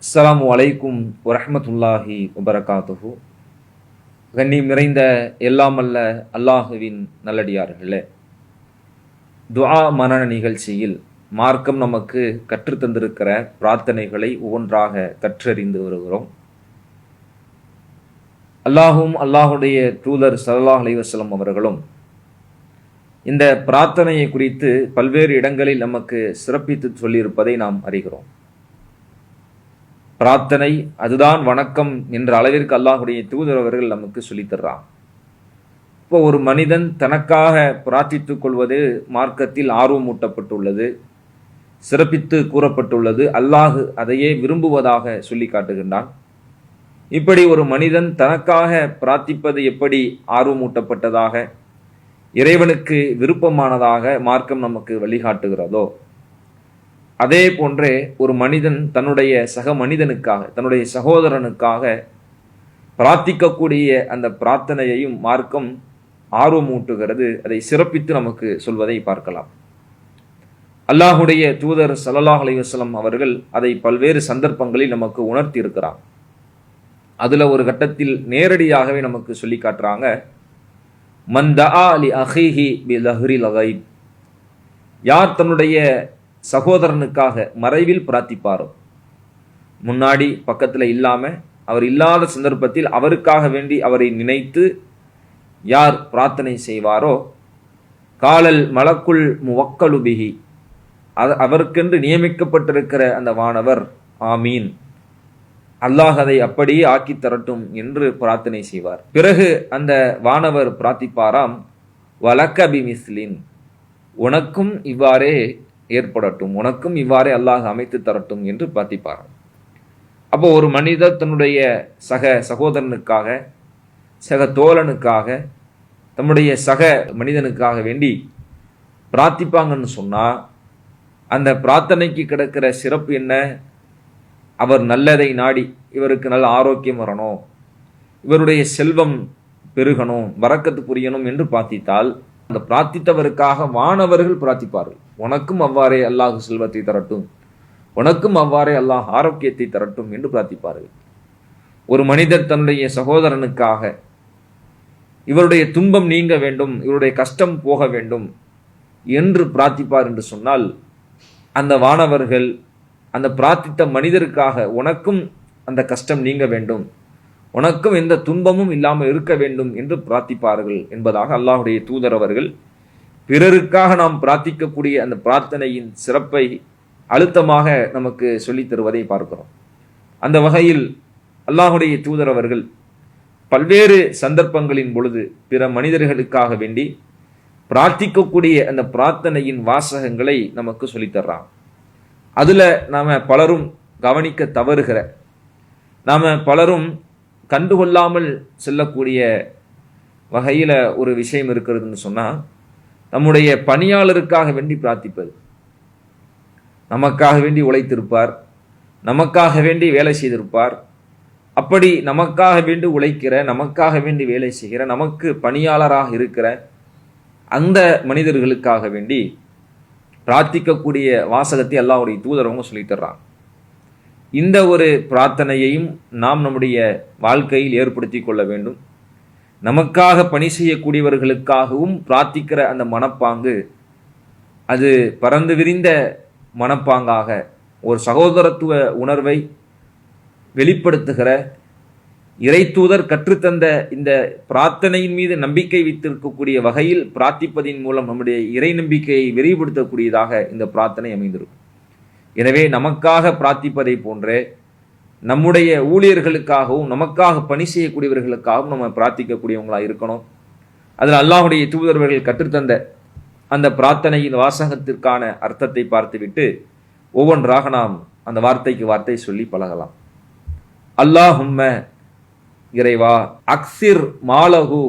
அஸ்ஸலாமு அலைக்கும் வரஹ்மத்துல்லாஹி வபரகாத்துஹு. கண்ணியம் நிறைந்த எல்லாமல்ல அல்லாஹுவின் நல்லடியார்களே, துஆ மனன நிகழ்ச்சியில் மார்க்கம் நமக்கு கற்றுத்தந்திருக்கிற பிரார்த்தனைகளை ஒவ்வொன்றாக கற்றறிந்து வருகிறோம். அல்லாஹும் அல்லாஹுடைய தூதர் ஸல்லல்லாஹு அலைஹி வஸல்லம் அவர்களும் இந்த பிரார்த்தனையை குறித்து பல்வேறு இடங்களில் நமக்கு சிறப்பித்து சொல்லியிருப்பதை நாம் அறிகிறோம். பிரார்த்தனை அதுதான் வணக்கம் என்ற அளவிற்கு அல்லாஹுடைய தூதர் அவர்கள் நமக்கு சொல்லித்தர்றான். இப்போ ஒரு மனிதன் தனக்காக பிரார்த்தித்துக் கொள்வது மார்க்கத்தில் ஆர்வமூட்டப்பட்டுள்ளது, சிறப்பித்து கூறப்பட்டுள்ளது. அல்லாஹ் அதையே விரும்புவதாக சொல்லி காட்டுகின்றான். இப்படி ஒரு மனிதன் தனக்காக பிரார்த்திப்பது எப்படி ஆர்வமூட்டப்பட்டதாக, இறைவனுக்கு விருப்பமானதாக மார்க்கம் நமக்கு வழிகாட்டுகிறதோ, அதே போன்றே ஒரு மனிதன் தன்னுடைய சக மனிதனுக்காக, தன்னுடைய சகோதரனுக்காக பிரார்த்திக்கக்கூடிய அந்த பிரார்த்தனையையும் மார்க்கம் ஆர்வமூட்டுகிறது. அதை சிறப்பித்து நமக்கு சொல்வதை பார்க்கலாம். அல்லாஹுடைய தூதர் ஸல்லல்லாஹு அலைஹி வஸல்லம் அவர்கள் அதை பல்வேறு சந்தர்ப்பங்களில் நமக்கு உணர்த்தி இருக்கிறார். அதுல ஒரு கட்டத்தில் நேரடியாகவே நமக்கு சொல்லி காட்டுறாங்க, மன் தஆ லி அஹீஹி பிலஹ்ரில் கைப், யார் தன்னுடைய சகோதரனுக்காக மறைவில் பிரார்த்திப்பாரோ, முன்னாடி பக்கத்தில் இல்லாம அவர் இல்லாத சந்தர்ப்பத்தில் அவருக்காக வேண்டி அவரை நினைத்து யார் பிரார்த்தனை செய்வாரோ, காலல் மலக்குல் முவக்கலு பிஹி, அவருக்கென்று நியமிக்கப்பட்டிருக்கிற அந்த வானவர் ஆமீன், அல்லாஹ் அதை அப்படியே ஆக்கி தரட்டும் என்று பிரார்த்தனை செய்வார். பிறகு அந்த வானவர் பிரார்த்திப்பாராம், வலக்க பிமிஸ்லின், உனக்கும் இவ்வாறே ஏற்படட்டும், உனக்கும் இவ்வாறே அல்லாஹ் அமைத்து தரட்டும் என்று பிரார்த்திப்பார். அப்போ ஒரு மனிதர் தன்னுடைய சக சகோதரனுக்காக, சக தோழனுக்காக, தம்முடைய சக மனிதனுக்காக வேண்டி பிரார்த்திப்பாங்கன்னு சொன்னா அந்த பிரார்த்தனைக்கு கிடக்கிற சிறப்பு என்ன? அவர் நல்லதை நாடி இவருக்கு நல்ல ஆரோக்கியம் வரணும், இவருடைய செல்வம் பெருகணும், பரக்கத்து புரியணும் என்று பிரார்த்தித்தால் அந்த பிரார்த்தித்தவருக்காக வானவர்கள் பிரார்த்திப்பார்கள், உனக்கும் அவ்வாறே அல்லாஹ் செல்வத்தை தரட்டும், உனக்கும் அவ்வாறே அல்லாஹ் ஆரோக்கியத்தை தரட்டும் என்று பிரார்த்திப்பார்கள். ஒரு மனிதர் தன்னுடைய சகோதரனுக்காக இவருடைய துன்பம் நீங்க வேண்டும், இவருடைய கஷ்டம் போக வேண்டும் என்று பிரார்த்திப்பார் என்று சொன்னால் அந்த வானவர்கள் அந்த பிரார்த்தித்த மனிதருக்காக உனக்கும் அந்த கஷ்டம் நீங்க வேண்டும், உனக்கும் எந்த துன்பமும் இல்லாமல் இருக்க வேண்டும் என்று பிரார்த்திப்பார்கள் என்பதாக அல்லாஹுடைய தூதர் அவர்கள் பிறருக்காக நாம் பிரார்த்திக்கக்கூடிய அந்த பிரார்த்தனையின் சிறப்பை அழுத்தமாக நமக்கு சொல்லித் தருவதை பார்க்கிறோம். அந்த வகையில் அல்லாஹுடைய தூதர் அவர்கள் பல்வேறு சந்தர்ப்பங்களின் பொழுது பிற மனிதர்களுக்காக வேண்டி பிரார்த்திக்கக்கூடிய அந்த பிரார்த்தனையின் வாசகங்களை நமக்கு சொல்லித்தர்றான். அதுல நாம பலரும் கவனிக்க தவறுகிற, நாம பலரும் கண்டுகொள்ளாமல் செல்லக்கூடிய வகையில ஒரு விஷயம் இருக்கிறதுன்னு சொன்னா, நம்முடைய பணியாளருக்காக வேண்டி பிரார்த்திப்பது. நமக்காக வேண்டி உழைத்திருப்பார், நமக்காக வேண்டி வேலை செய்திருப்பார். அப்படி நமக்காக வேண்டி உழைக்கிற, நமக்காக வேண்டி வேலை செய்கிற, நமக்கு பணியாளராக இருக்கிற அந்த மனிதர்களுக்காக வேண்டி பிரார்த்திக்கக்கூடிய வாசகத்தை அல்லாஹ்வுடைய தூதரவங்க சொல்லித் தர்றாங்க. இந்த ஒரு பிரார்த்தனையையும் நாம் நம்முடைய வாழ்க்கையில் ஏற்படுத்தி கொள்ள வேண்டும். நமக்காக பணி செய்யக்கூடியவர்களுக்காகவும் பிரார்த்திக்கிற அந்த மனப்பாங்கு அது பறந்து விரிந்த மனப்பாங்காக ஒரு சகோதரத்துவ உணர்வை வெளிப்படுத்துகிற, இறை தூதர் கற்றுத்தந்த இந்த பிரார்த்தனையின் மீது நம்பிக்கை வைத்திருக்கக்கூடிய வகையில் பிரார்த்திப்பதின் மூலம் நம்முடைய இறை நம்பிக்கையை விரிவுபடுத்தக்கூடியதாக இந்த பிரார்த்தனை அமைந்திருக்கும். எனவே நமக்காக பிரார்த்திப்பதை போன்றே நம்முடைய ஊழியர்களுக்காகவும் நமக்காக பணி செய்யக்கூடியவர்களுக்காகவும் நம்ம பிரார்த்திக்கக்கூடியவங்களா இருக்கணும். அதில் அல்லாஹுடைய தூதர்கள் கற்றுத்தந்த அந்த பிரார்த்தனையின் வாசகத்திற்கான அர்த்தத்தை பார்த்துவிட்டு ஒவ்வொன்றாக நாம் அந்த வார்த்தைக்கு வார்த்தை சொல்லி பழகலாம். அல்லாஹும்ம, இறைவா, அக்சிர் மாலகு,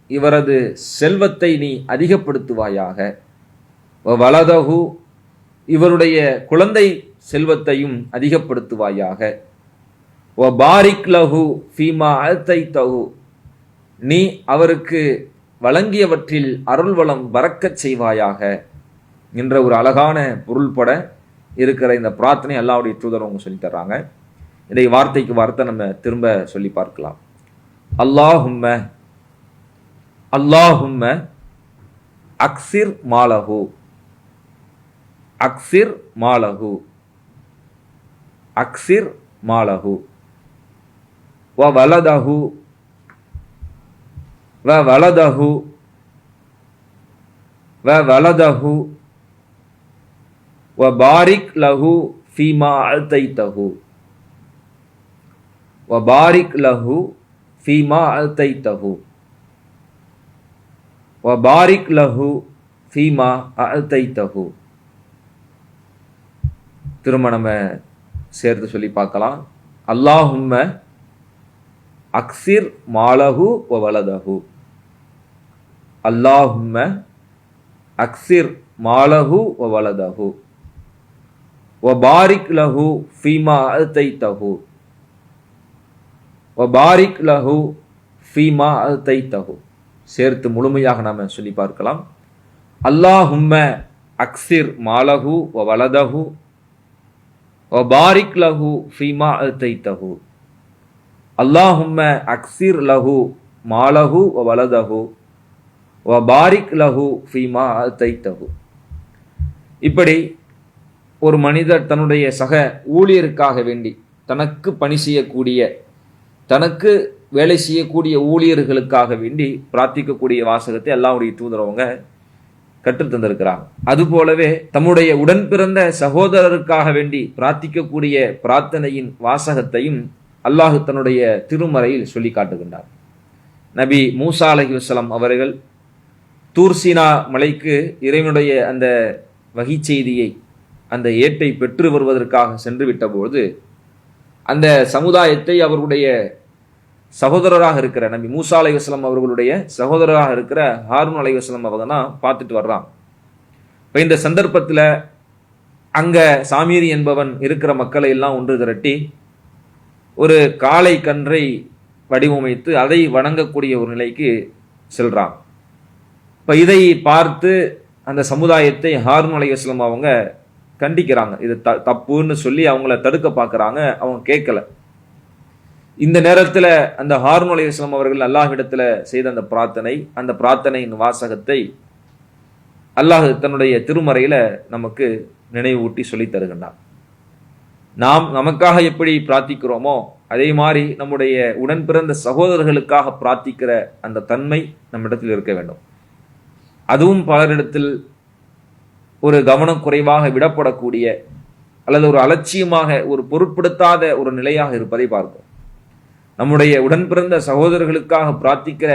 இவரது செல்வத்தை நீ அதிகப்படுத்துவாயாக, வலதகு, இவருடைய குழந்தை செல்வத்தையும் அதிகப்படுத்துவாயாக, பாரிக் லஹு ஃபீமா அத்தைதஹு, நீ அவருக்கு வழங்கியவற்றில் அருள் வளம் பறக்கச் செய்வாயாக என்ற ஒரு அழகான பொருள்பட இருக்கிற இந்த பிரார்த்தனை அல்லாஹ்வுடைய தூதர் அவங்க சொல்லி தர்றாங்க. இதை வார்த்தைக்கு வார்த்தை நம்ம திரும்ப சொல்லி பார்க்கலாம். அல்லாஹும்ம அல்லாஹும்ம அக்ஸிர் மாலஹு அக்ஸிர் மாலஹு அக்ஸிர் மாலஹு வ வலதஹு வ வலதஹு வ வலதஹு வ பாரிக் லஹு ஃபீமா அல்தைத்தஹு வ பாரிக் லஹு ஃபீமா அல்தைத்தஹு வ பாரிக் லஹு ஃபீமா அல்தைத்தஹு. திரும்ப நம்ம சேர்த்து சொல்லி பார்க்கலாம். அல்லாஹும்ம அக்ஸிர் மாலஹு வ வலதஹு அல்லாஹும்ம அக்ஸிர் மாலஹு வ வலதஹு வ பாரிக் லஹு ஃபீமா அல்தைத்தஹு வ பாரிக் லஹு ஃபீமா அல்தைத்தஹு. சேர்த்து முழுமையாக நாம சொல்லி பார்க்கலாம். அல்லாஹும்ம அக்ஸிர் மாலஹு வ வலதஹு வ பாரிக் லஹு ஃபீமா அல்தைத்தஹு அல்லாஹும்ம அக்ஸிர் லஹு மாலஹு வ வலதஹு வ பாரிக் லஹு ஃபீமா அல்தைத்தஹு. இப்படி ஒரு மனிதர் தன்னுடைய சக ஊழியருக்காக வேண்டி, தனக்கு பணி செய்யக்கூடிய, தனக்கு வேலை செய்யக்கூடிய ஊழியர்களுக்காக வேண்டி பிரார்த்திக்கக்கூடிய வாசகத்தை அல்லாஹ்வுடைய தூதரவங்க கற்றுத் தந்திருக்கிறாங்க. அதுபோலவே தம்முடைய உடன் பிறந்த சகோதரருக்காக வேண்டி பிரார்த்திக்கக்கூடிய பிரார்த்தனையின் வாசகத்தையும் அல்லாஹ் தன்னுடைய திருமறையில் சொல்லி காட்டுகின்றார். நபி மூசா அலைஹிஸ்ஸலாம் அவர்கள் தூர்சீனா மலைக்கு இறைவனுடைய அந்த வகி செய்தியை, அந்த ஏட்டை பெற்று வருவதற்காக சென்று விட்டபோது அந்த சமுதாயத்தை அவர்களுடைய சகோதரராக இருக்கிற நபி மூசா அலைஹிஸ்ஸலாம் அவர்களுடைய சகோதரராக இருக்கிற ஹாரூன் அலைஹிஸ்ஸலாம் அவங்க தான் பார்த்துட்டு வர்றான். இப்போ இந்த சந்தர்ப்பத்தில் அங்கே சாமீரி என்பவன் இருக்கிற மக்களை எல்லாம் ஒன்று திரட்டி ஒரு காளை கன்றை வடிவமைத்து அதை வணங்கக்கூடிய ஒரு நிலைக்கு செல்றான். இப்போ இதை பார்த்து அந்த சமுதாயத்தை ஹாரூன் அலைஹிஸ்ஸலாம் அவங்க கண்டிக்கிறாங்க. இது தப்புன்னு சொல்லி அவங்கள தடுக்க பார்க்குறாங்க. அவங்க கேட்கல. இந்த நேரத்தில் அந்த ஹாரூன் அலைஹிஸ்ஸலாம் அவர்கள் அல்லாஹ்விடத்தில் செய்த அந்த பிரார்த்தனையின் வாசகத்தை அல்லாஹ் தன்னுடைய திருமறையில நமக்கு நினைவூட்டி சொல்லி தருகின்றான். நாம் நமக்காக எப்படி பிரார்த்திக்கிறோமோ அதே மாதிரி நம்முடைய உடன் பிறந்த சகோதரர்களுக்காக பிரார்த்திக்கிற அந்த தன்மை நம்மிடத்தில் இருக்க வேண்டும். அதுவும் பலரிடத்தில் ஒரு கவனக்குறைவாக விடப்படக்கூடிய அல்லது ஒரு அலட்சியமாக ஒரு பொருட்படுத்தாத ஒரு நிலையாக இருப்பதை பார்ப்போம். நம்முடைய உடன் பிறந்த சகோதரர்களுக்காக பிரார்த்திக்கிற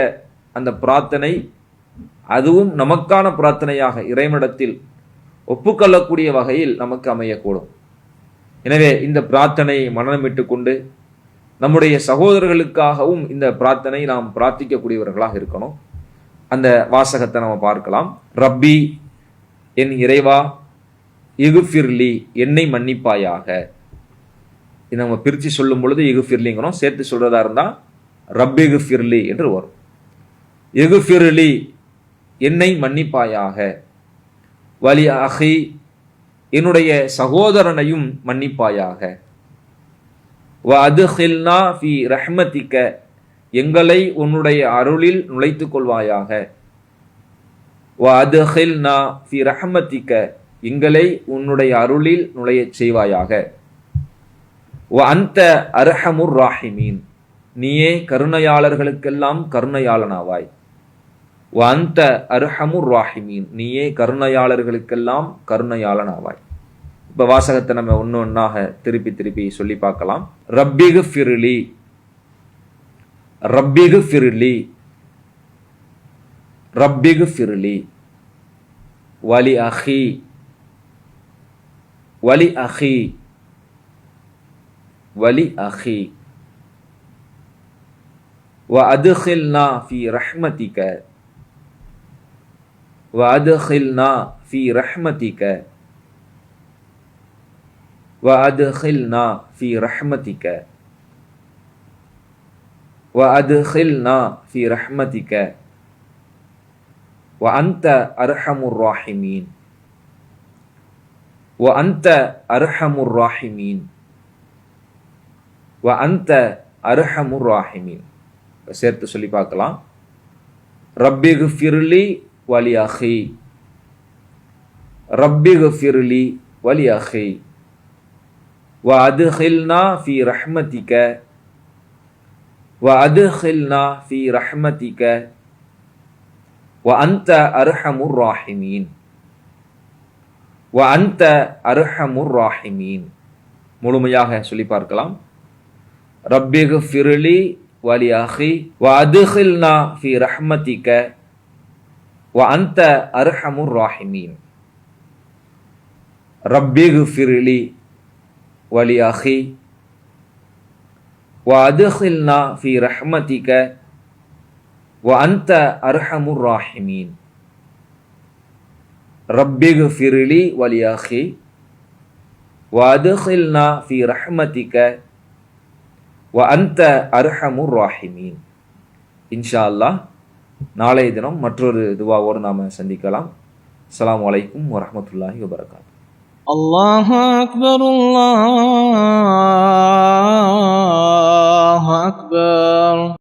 அந்த பிரார்த்தனை அதுவும் நமக்கான பிரார்த்தனையாக இறைவனிடத்தில் ஒப்புக்கொள்ளக்கூடிய வகையில் நமக்கு அமையக்கூடும். எனவே இந்த பிரார்த்தனையை மனமிட்டு கொண்டு நம்முடைய சகோதரர்களுக்காகவும் இந்த பிரார்த்தனை நாம் பிரார்த்திக்கக்கூடியவர்களாக இருக்கணும். அந்த வாசகத்தை நம்ம பார்க்கலாம். ரப்பி, என் இறைவா, இகுஃபிர்லி, என்னை மன்னிப்பாயாக. இதை நம்ம பிரித்து சொல்லும் பொழுது இகுஃபிர்லிங்கிறோம். சேர்த்து சொல்றதா இருந்தால் ரப்பிகுஃபிர்லி என்று வரும். இகுஃபிர்லி, என்னை மன்னிப்பாயாக. வலி அஹி, என்னுடைய சகோதரனையும் மன்னிப்பாயாக. வ அதுஹில்னா ஃபி ரஹ்மதிக, எங்களை உன்னுடைய அருளில் நுழைத்துக் கொள்வாயாக. வ அதுஹில்னா ஃபி ரஹ்மதிக, எங்களை உன்னுடைய அருளில் நுழையச் செய்வாயாக. வ அன்த அர்ஹமுர் ராஹிமீன், நீயே கருணையாளர்களுக்கெல்லாம் கருணையாளனாவாய். வ அன்த அர்ஹமுர் ராஹிமீன், நீயே கருணையாளர்களுக்கெல்லாம் கருணையாளனாவாய். இப்போ வாசகத்தை நம்ம ஒன்று ஒன்றாக திருப்பி சொல்லி பார்க்கலாம். ரப்பிகுஃபிர்லி, ரப்பிகுஃபிர்லி, ரப்பிகுஃபிர்லி. வலி அஹி, வலி அஹி, வலி அஹி. வ அதுஹில்னா ஃபி ரஹ்மதிக, வ அதுஹில்னா ஃபி ரஹ்மதிக, வ அதுஹில்னா ஃபி ரஹ்மதிக, வ அதுஹில்னா ஃபி ரஹ்மதிக. வ அன்த அர்ஹமுர் ராஹிமீன், வ அன்த அர்ஹமுர் ராஹிமீன். வ அன்த அர்ஹமுர் ராஹிமீன். சேர்த்து சொல்லி பார்க்கலாம். ரப்பிக்ஃபிர்லி வலி அஹி, ரப்பிக்ஃபிர்லி வலி அஹி வ அத்கில்னா ஃபீ ரஹ்மதிக வ அத்கில்னா ஃபீ ரஹ்மதிக வ அன்த அர்ஹமுர் ராஹிமீன் வ அன்த அர்ஹமுர் ராஹிமீன். முழுமையாக சொல்லி பார்க்கலாம். ரப்பிக்ஃபிர்லி வலி அஹி வ அத்கில்னா ஃபீ ரஹ்மதிக வ அன்த அர்ஹமுர் ராஹிமீன். ரப்பிக்ஃபிர்லி வலி அஹி வ அத்கில்னா ஃபீ ரஹ்மதிக வ அன்த அர்ஹமுர் ராஹிமீன். ரப்பிக்ஃபிர்லி வலி அஹி வ அத்கில்னா ஃபீ ரஹ்மதிக வ அன்த அர்ஹமுர் ராஹிமீன். இன்ஷா அல்லாஹ் நாளைய தினம் மற்றொரு துவாவோடு நாம் சந்திக்கலாம். அஸ்ஸலாமு அலைக்கும் வரஹ்மத்துல்லாஹி வபரகாத்துஹு. அல்லாஹு அக்பர், அல்லாஹு அக்பர்.